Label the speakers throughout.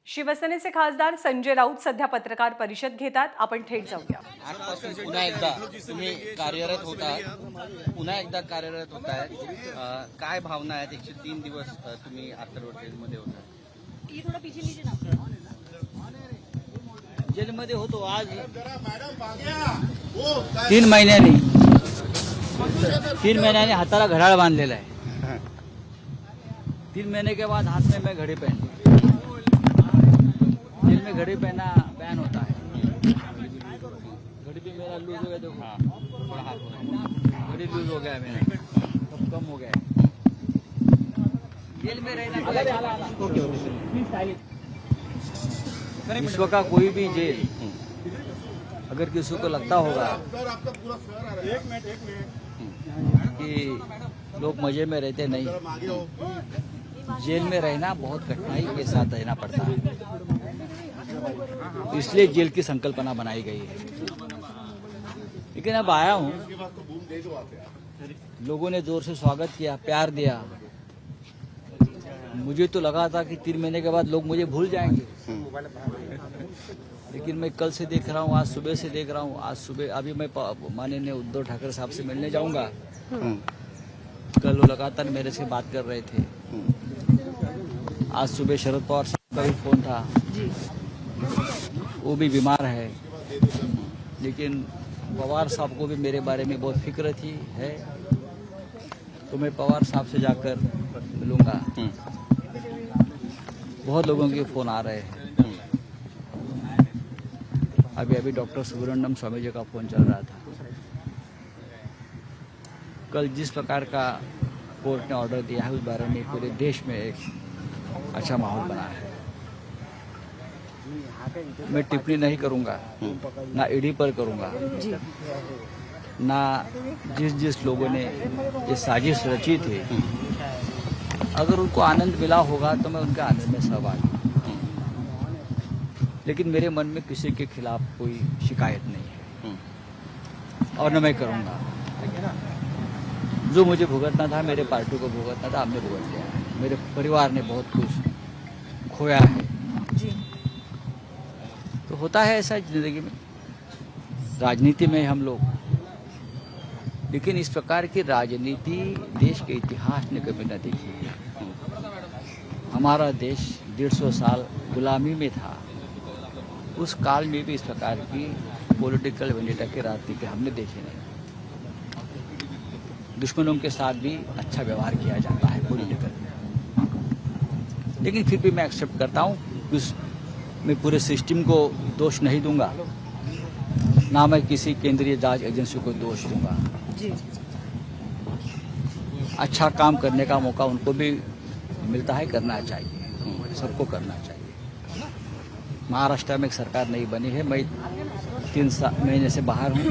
Speaker 1: शिवसेनेचे खासदार संजय राऊत सध्या पत्रकार परिषद घेतात. आपण थेट जाऊया.
Speaker 2: आजपासून पुन्हा एकदा तुम्ही कार्यरत होता, पुन्हा एकदा कार्यरत होताय. काय भावना आहेत? 103 दिवस तुम्ही आतरवड जेलमध्ये होता. जेलमध्ये होतो. आज 3 महिन्याने हाताला घड्याळ बांधलेला आहे. 3 महीने के बाद हाथ में मैं घड़ी पहन, जेल में घड़ी पहना बैन होता है. घड़ी भी मेरा लूज हो गया. देखो घड़ी लूज हो गया मेरा, सब कम हो गया. जेल में रहना विश्व का कोई भी जेल, अगर किसी को लगता होगा कि लोग मजे में रहते, नहीं, जेल में रहना बहुत कठिनाई के साथ रहना पड़ता है. इसलिए जेल की संकल्पना बनाई गई है. लेकिन अब आया हूँ, लोगों ने जोर से स्वागत किया, प्यार दिया. मुझे तो लगा था कि 3 महीने के बाद लोग मुझे भूल जाएंगे, लेकिन मैं कल से देख रहा हूँ, आज सुबह से देख रहा हूँ. आज सुबह अभी मैं माननीय उद्धव ठाकरे साहब से मिलने जाऊंगा. कल वो लगातार मेरे से बात कर रहे थे. आज सुबह शरद पवार साहब का भी फोन था, वो भी बीमार है. लेकिन पवार साहब को भी मेरे बारे में बहुत फिक्र थी है, तो मैं पवार साहब से जाकर मिलूंगा. बहुत लोगों के फोन आ रहे हैं. अभी डॉक्टर सुब्रमण्यम स्वामी जी का फोन चल रहा था. कल जिस प्रकार का कोर्ट ने ऑर्डर दिया है, उस बारे में पूरे देश में एक अच्छा माहौल बना है. मैं टिप्पणी नहीं करूंगा, ना ईडी पर करूंगा, ना जिस लोगों ने ये साजिश रची थी. अगर उनको आनंद मिला होगा तो मैं उनके आनंद में सहभागी. लेकिन मेरे मन में किसी के खिलाफ कोई शिकायत नहीं है, और न मैं करूंगा. जो मुझे भुगतना था, मेरे पार्टी को भुगतना था, हमने भुगत लिया है. मेरे परिवार ने बहुत कुछ खोया है. तो होता है ऐसा जिंदगी में, राजनीति में हम लोग. लेकिन इस प्रकार की राजनीति देश के इतिहास ने कभी न देखी है. हमारा देश 150 साल गुलामी में था. उस काल में भी इस प्रकार की पॉलिटिकल वेंडेटा की राजनीति हमने देखी नहीं. दुश्मनों के साथ भी अच्छा व्यवहार किया जाता है पॉलिटिकल. लेकिन फिर भी मैं एक्सेप्ट करता हूँ. मैं पूरे सिस्टम को दोष नहीं दूंगा, ना मैं किसी केंद्रीय जांच एजेंसी को दोष दूंगा. अच्छा काम करने का मौका उनको भी मिलता है, करना चाहिए, सबको करना चाहिए. महाराष्ट्र में एक सरकार नहीं बनी है. मैं 3 महीने से बाहर हूँ.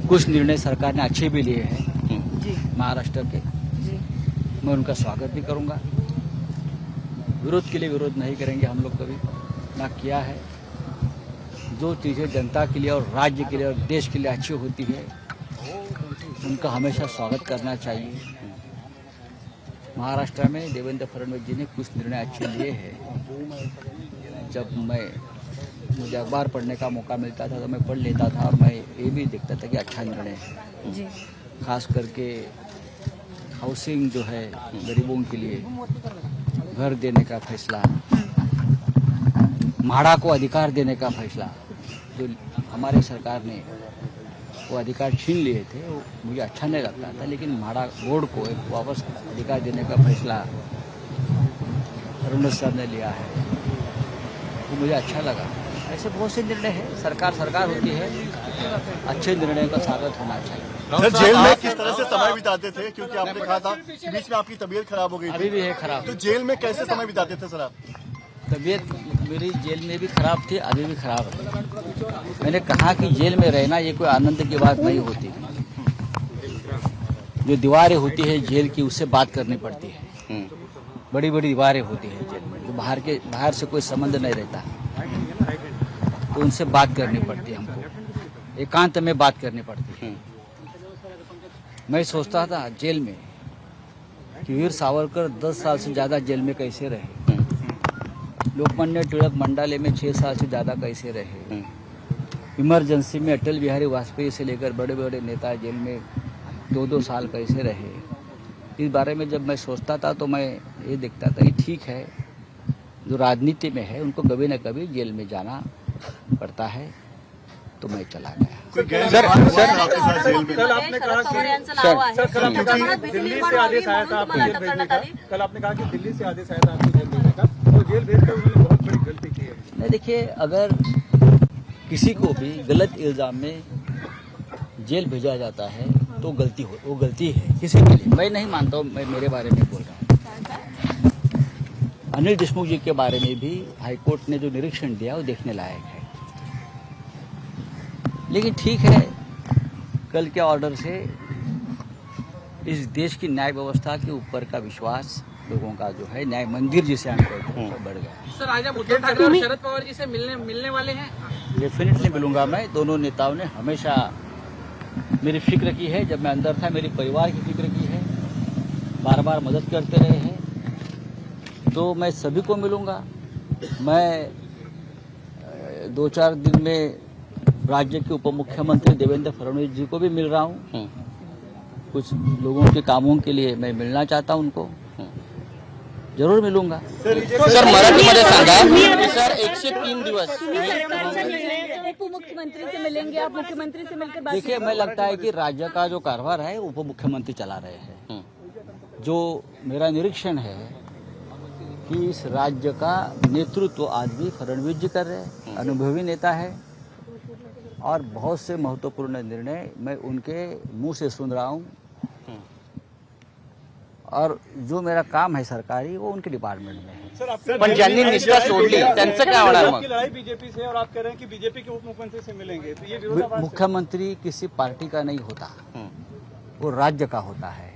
Speaker 2: कुछ निर्णय सरकार ने अच्छे भी लिए हैं महाराष्ट्र के. मैं उनका स्वागत भी करूंगा. विरोध के लिए विरोध नहीं करेंगे हम लोग, कभी ना किया है. जो चीज़ें जनता के लिए और राज्य के लिए और देश के लिए अच्छी होती है, उनका हमेशा स्वागत करना चाहिए. महाराष्ट्र में देवेंद्र फडणवीस जी ने कुछ निर्णय अच्छे लिए हैं. जब मुझे अखबार पढ़ने का मौका मिलता था तो मैं पढ़ लेता था, और मैं ये भी देखता था कि अच्छा निर्णय है. खास करके हाउसिंग जो है, गरीबों के लिए घर देने का फैसला, म्हाड़ा को अधिकार देने का फैसला, जो हमारे सरकार ने वो अधिकार छीन लिए थे, वो मुझे अच्छा नहीं लगता था. लेकिन म्हाड़ा बोर्ड को एक वापस अधिकार देने का फैसला फडणवीस साहब ने लिया है, वो मुझे अच्छा लगा. ऐसे बहुत से निर्णय हैं. सरकार होती है, अच्छे निर्णय का स्वागत होना चाहिए.
Speaker 3: सर, जेल में किस तरह से समय बिताते थे? क्योंकि आपने कहा था कि बीच में आपकी तबीयत खराब हो गई थी.
Speaker 2: अभी भी है खराब.
Speaker 3: तो जेल में कैसे समय बिताते थे सर आप?
Speaker 2: तबीयत मेरी जेल में भी खराब थी, अभी भी खराब है. मैंने कहा कि जेल में रहना ये कोई आनंद की बात नहीं होती. जो दीवारें होती है जेल की, उससे बात करनी पड़ती है. बड़ी बड़ी दीवारें होती है जेल में, जो बाहर से कोई संबंध नहीं रहता, तो उनसे बात करनी पड़ती है. हमको एकांत में बात करनी पड़ती है. मैं सोचता था जेल में कि वीर सावरकर 10 साल से ज्यादा जेल में कैसे रहे. लोकमान्य तिलक मंडालय में 6 साल से ज़्यादा कैसे रहे, इमरजेंसी में अटल बिहारी वाजपेयी से लेकर बड़े बड़े नेता जेल में 2-2 साल कैसे रहे, इस बारे में जब मैं सोचता था तो मैं ये देखता था कि ठीक है, जो राजनीति में है उनको कभी न कभी जेल में जाना पड़ता है, तो मैं चला गया।
Speaker 3: सर आपके साथ जेल में
Speaker 4: कल आपने कहा कि दिल्ली से आदेश आया था आपको जेल भेजने का। कल आपने कहा कि दिल्ली से आदेश आया था आपको जेल भेजने का, तो जेल भेजकर उन्होंने बहुत बड़ी गलती की है।
Speaker 2: नहीं, देखिए, अगर किसी को भी गलत इल्जाम में जेल भेजा जाता है तो वो गलती है किसी के लिए। मैं नहीं मानता हूँ, मैं मेरे बारे में बोल रहा हूँ। अनिल देशमुख जी के बारे में भी हाईकोर्ट ने जो निरीक्षण दिया वो देखने लायक है। लेकिन ठीक है, कल के ऑर्डर से इस देश की न्याय व्यवस्था के ऊपर का विश्वास लोगों का जो है, न्याय मंदिर जिसे हम कहते हैं, बढ़ गया।
Speaker 5: सर, आज आप उद्धव ठाकरे और शरद पवार जी से मिलने वाले हैं?
Speaker 2: डेफिनेटली मिलूंगा मैं। दोनों नेताओं ने हमेशा मेरी फिक्र की है, जब मैं अंदर था मेरे परिवार की फिक्र की है, बार बार मदद करते रहे हैं, तो मैं सभी को मिलूंगा। मैं 2-4 दिन में राज्य के उप मुख्यमंत्री देवेंद्र फडणवीस जी को भी मिल रहा हूँ। कुछ लोगों के कामों के लिए मैं मिलना चाहता हूँ उनको, जरूर मिलूंगा।
Speaker 6: सर, मराठीमध्ये सांगा की सर 103 दिवस
Speaker 7: उपमुख्यमंत्री से मिलेंगे, आप मुख्यमंत्री से मिलकर बात
Speaker 2: देखिए, मैं लगता है कि राज्य का जो कारभार है उप मुख्यमंत्री चला रहे हैं। जो मेरा निरीक्षण है कि इस राज्य का नेतृत्व आज भी फडणवीस जी कर रहे हैं, अनुभवी नेता है, और बहुत से महत्वपूर्ण निर्णय मैं उनके मुंह से सुन रहा हूँ, और जो मेरा काम है सरकारी वो उनके डिपार्टमेंट में है।
Speaker 6: पण ज्यांनी निष्ठा सोडली त्यांचं काय होणार मग?
Speaker 4: आपकी लड़ाई बीजेपी से और आप कह रहे हैं कि बीजेपी के उप मुख्यमंत्री से मिलेंगे, तो ये विरोधाभास है।
Speaker 2: मुख्यमंत्री किसी पार्टी का नहीं होता, वो राज्य का होता है।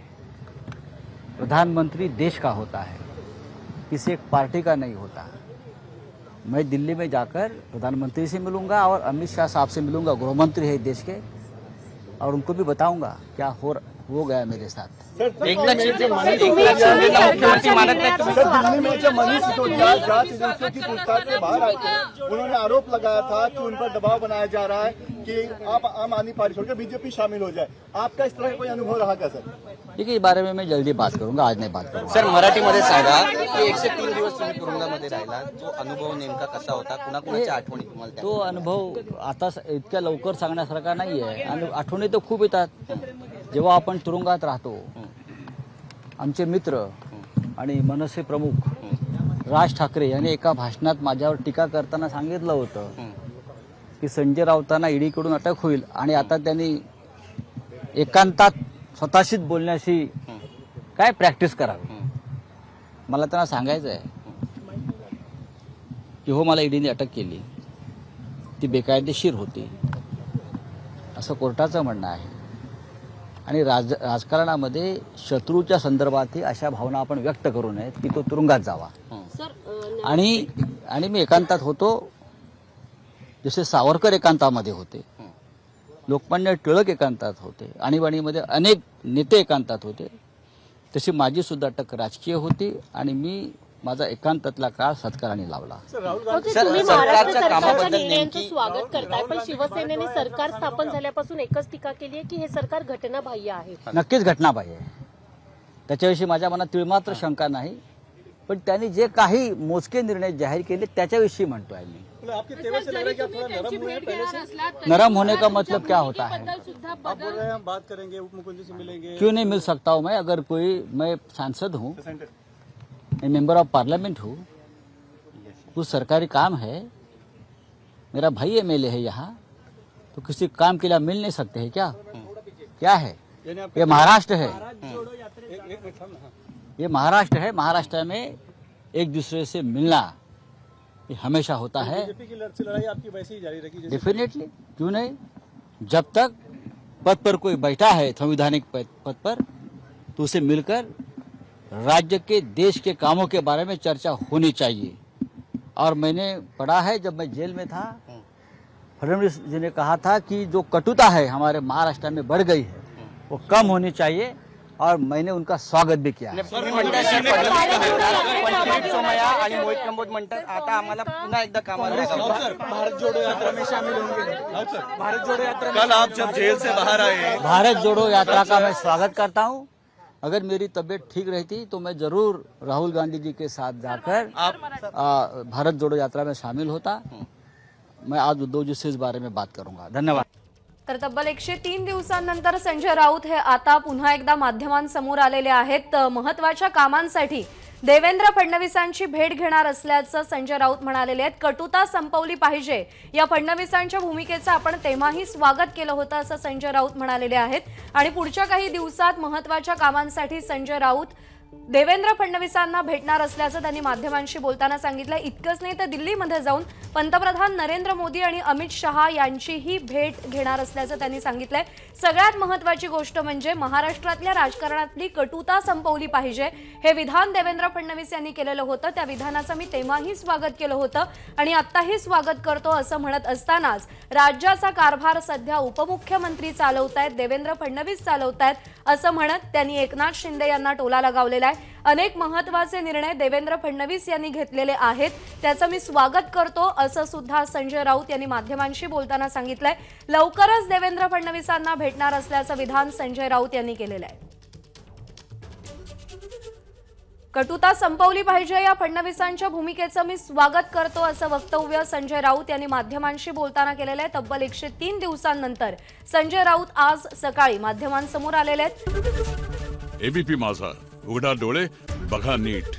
Speaker 2: प्रधानमंत्री देश का होता है, किसी एक पार्टी का नहीं होता। मैं दिल्ली में जाकर प्रधानमंत्री से मिलूंगा और अमित शाह साहब से मिलूंगा, गृहमंत्री है देश के, और उनको भी बताऊंगा क्या हो गया मेरे साथ।
Speaker 6: एकनाथ शिंदे मुख्यमंत्री मानत नाही तुम्ही?
Speaker 3: सर, दिल्ली में जब मनीष सिसोदिया जांच एजेंसियों की पूछताछ से बाहर आए थे, उन्होंने आरोप लगाया था कि उन पर दबाव बनाया जा रहा है कि आप आम आदमी पार्टी छोड़कर बीजेपी शामिल हो जाए। आपका इस तरह का कोई अनुभव रहा क्या सर?
Speaker 2: देखिए, इस बारे में मैं जल्दी बात करूंगा, आज नहीं बात करूंगा।
Speaker 6: सर, मराठीमध्ये सांगा की 103 दिवस तुम्ही तुरुंगामध्ये राहिला, जो अनुभव नेमका कसा होता, कुणाकुणाच्या आठवणी तुम्हाला त्या?
Speaker 2: तो अनुभव आता इतक्या लवकर सांगण्यासारखा नाही आहे, आणि आठवणी तर खूप येतात। जेव्हा आपण तुरुंगात राहतो, आमचे मित्र आणि मनसे प्रमुख राज ठाकरे यांनी एका भाषणात माझ्यावर टीका करताना सांगितलं होतं की संजय राऊतांना ईडीकडून अटक होईल, आणि आता त्यांनी एकांतात स्वतःशीच बोलण्याची काय प्रॅक्टिस करावी। मला त्यांना सांगायचं आहे की हो, मला ईडीने अटक केली, ती बेकायदेशीर होती, असं कोर्टाचं म्हणणं आहे। आणि राजकारणामध्ये शत्रूच्या संदर्भातही अशा भावना आपण व्यक्त करू नयेत की तो तुरुंगात जावा। आणि मी एकांतात होतो, जसे सावरकर एकांतामध्ये होते, लोकमान्य टिळक एकांतात होते, आणीबाणीमध्ये अनेक नेते एकांतात होते, तशी माझी सुद्धा अटक राजकीय होती, आणि मी माझा एकांतातला काळ सत्काराने लावला।
Speaker 7: तुम्ही महाराष्ट्र सरकारच्या निर्णयांचं स्वागत करताय, पण शिवसेनेने सरकार स्थापन झाल्यापासून एकच टीका केली आहे की हे सरकार घटनाबाह्य आहे।
Speaker 2: नक्कीच घटनाबाह्य आहे, त्याच्याविषयी माझ्या मनात तिळमात्र शंका नाही, पण त्यांनी जे काही मोजके निर्णय जाहीर केले त्याच्याविषयी म्हणतोय मी।
Speaker 4: आपके तेवर से लग रहा है कि आप थोड़ा नरम हुए हैं पहले से।
Speaker 2: नरम होने का मतलब क्या होता है?
Speaker 4: आप बोल रहे हैं हम बात करेंगे, उप मुख्यमंत्री से मिलेंगे।
Speaker 2: क्यों नहीं मिल सकता हूँ मैं? अगर मैं सांसद हूँ, मैं मेंबर ऑफ पार्लियामेंट हूँ, कुछ सरकारी काम है, मेरा भाई एमएलए है यहाँ, तो किसी काम के लिए मिल नहीं सकते हैं क्या? क्या है ये? महाराष्ट्र है, ये महाराष्ट्र है। महाराष्ट्र में एक दूसरे से मिलना ये हमेशा होता है।
Speaker 4: बीजेपी की लड़ाई आपकी वैसे ही जारी रहेगी?
Speaker 2: डेफिनेटली, क्यों नहीं। जब तक पद पर कोई बैठा है संवैधानिक पद पर, तो उसे मिलकर राज्य के देश के कामों के बारे में चर्चा होनी चाहिए। और मैंने पढ़ा है, जब मैं जेल में था, फडणवीस जी ने कहा था कि जो कटुता है हमारे महाराष्ट्र में बढ़ गई है वो कम होनी चाहिए, और मैंने उनका स्वागत भी किया।
Speaker 6: तुम्ही म्हणताय की फडणवीस येणार, पण किरीट सोमय्या आणि मोहित कंबोज म्हणतात आता आम्हाला पुन्हा एकदा कामाला लागा.
Speaker 4: भारत जोड़ो यात्रा में शामिल होंगे। भारत जोड़ो यात्रा
Speaker 3: कल आप जब जेल से बाहर आए,
Speaker 2: भारत जोड़ो यात्रा का मैं स्वागत करता हूं। अगर मेरी तबीयत ठीक रहती तो मैं जरूर राहुल गांधी जी के साथ जाकर भारत जोड़ो यात्रा में शामिल होता। मैं आज उद्धव जी से इस बारे में बात करूंगा। धन्यवाद।
Speaker 1: तर तब्बल 103 दिवसांनंतर संजय राऊत हे आता पुन्हा एकदा माध्यमांसमोर आलेले आहेत। महत्त्वाच्या कामांसाठी देवेंद्र फडणवीसांची भेट घेणार असल्याचं संजय राऊत म्हणालेले आहेत। कटुता संपवली पाहिजे या फडणवीसांच्या भूमिकेचं आपण तेव्हाही स्वागत केलं होतं असं संजय राऊत म्हणालेले आहेत। आणि पुढच्या काही दिवसात महत्त्वाच्या कामांसाठी संजय राऊत देवेंद्र फडणवीसांना भेटणार असल्याचं त्यांनी माध्यमांशी बोलताना सांगितलं। इतकंच नाही तर दिल्लीमध्ये जाऊन पंतप्रधान नरेंद्र मोदी आणि अमित शहा यांचीही भेट घेणार असल्याचं त्यांनी सांगितलंय। सगळ्यात महत्त्वाची गोष्ट म्हणजे महाराष्ट्रातल्या राजकारणातली कटुता संपवली पाहिजे हे विधान देवेंद्र फडणवीस यांनी केलेलं होतं। त्या विधानाचं मी तेव्हाही स्वागत केलं होतं आणि आत्ताही स्वागत करतो असं म्हणत असतानाच राज्याचा कारभार सध्या उपमुख्यमंत्री चालवतायत, देवेंद्र फडणवीस चालवतायत असं म्हणत त्यांनी एकनाथ शिंदे यांना टोला लगावलेला आहे। अनेक महत्त्वाचे निर्णय देवेंद्र फडणवीस यांनी घेतलेले आहेत, त्याचं मी स्वागत करतो असं सुद्धा संजय राऊत यांनी माध्यमांशी बोलताना सांगितलंय। लवकरच देवेंद्र फडणवीसांना भेटणार असल्याचं विधान संजय राऊत यांनी केलेलं आहे। कटुता संपवली पाहिजे या फडणवीसांच्या भूमिकेचं मी स्वागत करतो असं वक्तव्य संजय राऊत यांनी माध्यमांशी बोलताना केलेलं आहे। तब्बल 103 दिवसांनंतर संजय राऊत आज सकाळी माध्यमांसमोर आलेले आहेत।
Speaker 8: एबीपी माझा, उघडा डोळे बघा नीट।